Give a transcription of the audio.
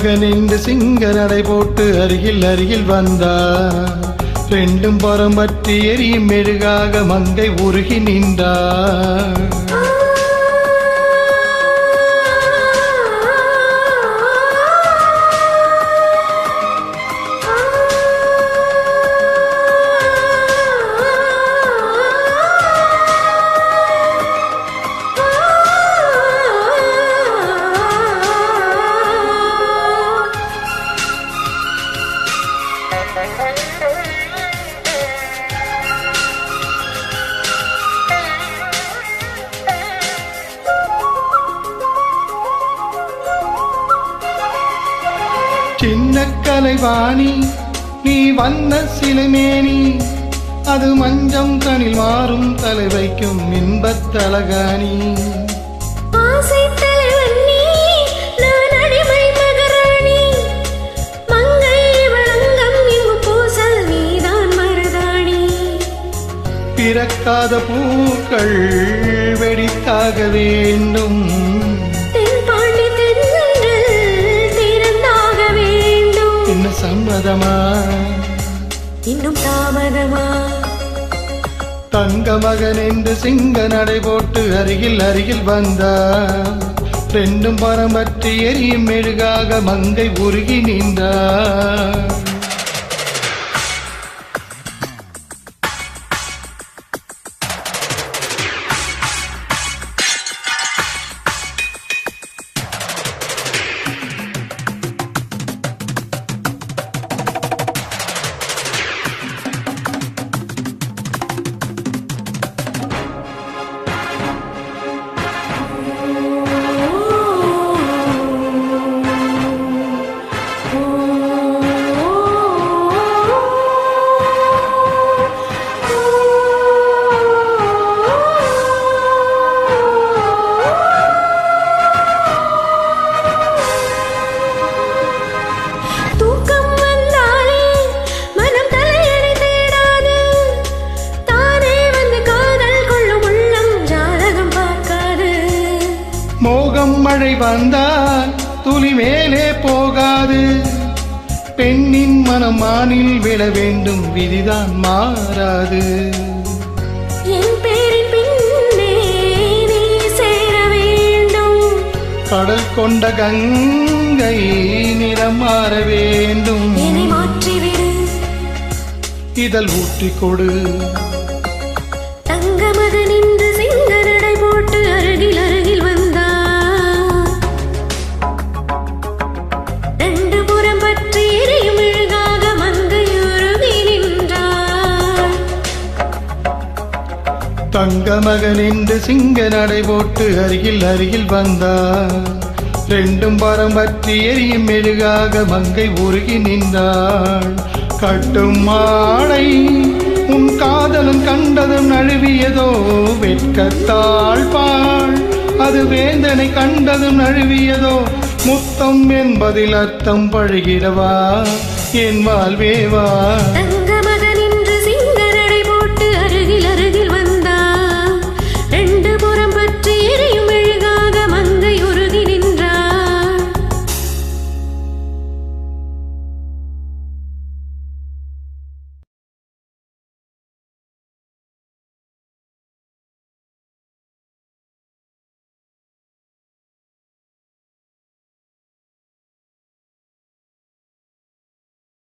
மகன் என்று சிங்க நடை போட்டு அருகில் அருகில் வந்தார். ரெண்டும் புறம் பற்றி எரியும் மெழுகாக மங்கை உருகி நின்றார். சின்ன கலைவாணி நீ வந்த சிலைமேனி, அது மஞ்சம் தனில் மாறும் தலை வைக்கும் இன்பத்தலகாணி. பிறக்காத பூக்கள் வெடித்தாக வேண்டும், இன்னும் சம்மதமா இன்னும் தாமதமா? தங்க மகன் என்று சிங்க நடை போட்டு அருகில் அருகில் வந்தார். ரெண்டும் பரமற்றி எரியும் மெழுகாக மங்கை உருகி நின்றார். மழை வந்தால் துளி மேலே போகாது, பெண்ணின் மனம் மானில் விழ வேண்டும், விதிதான் மாறாது. என் பேரின் பின்னே நீ சேர வேண்டும், கடல் கொண்ட கங்கை நிறம் மாற வேண்டும். என்னை மாற்றிவிடு, இதழ் ஊற்றிக் கொடு. தங்க மகன் என்று சிங்க நடை போட்டு அருகில் அருகில் வந்தார். ரெண்டு புறம் பற்றி எரியும் மெழுகாக மங்கை உருகி நின்றார். தங்க மகன் என்று சிங்க நடை போட்டு அருகில் அருகில் வந்தார். ரெண்டும் பரம் பற்றி எரியும் மெழுகாக மங்கை உருகி நின்றாள். கட்டும் மாடை உன் காதலும் கண்டதும் நழுவியதோ வெட்கத்தாள் பாள், அது வேந்தனை கண்டதும் நழுவியதோ முத்தம் என்பதில் அர்த்தம் பழகிடவா என் வாழ்வேவா.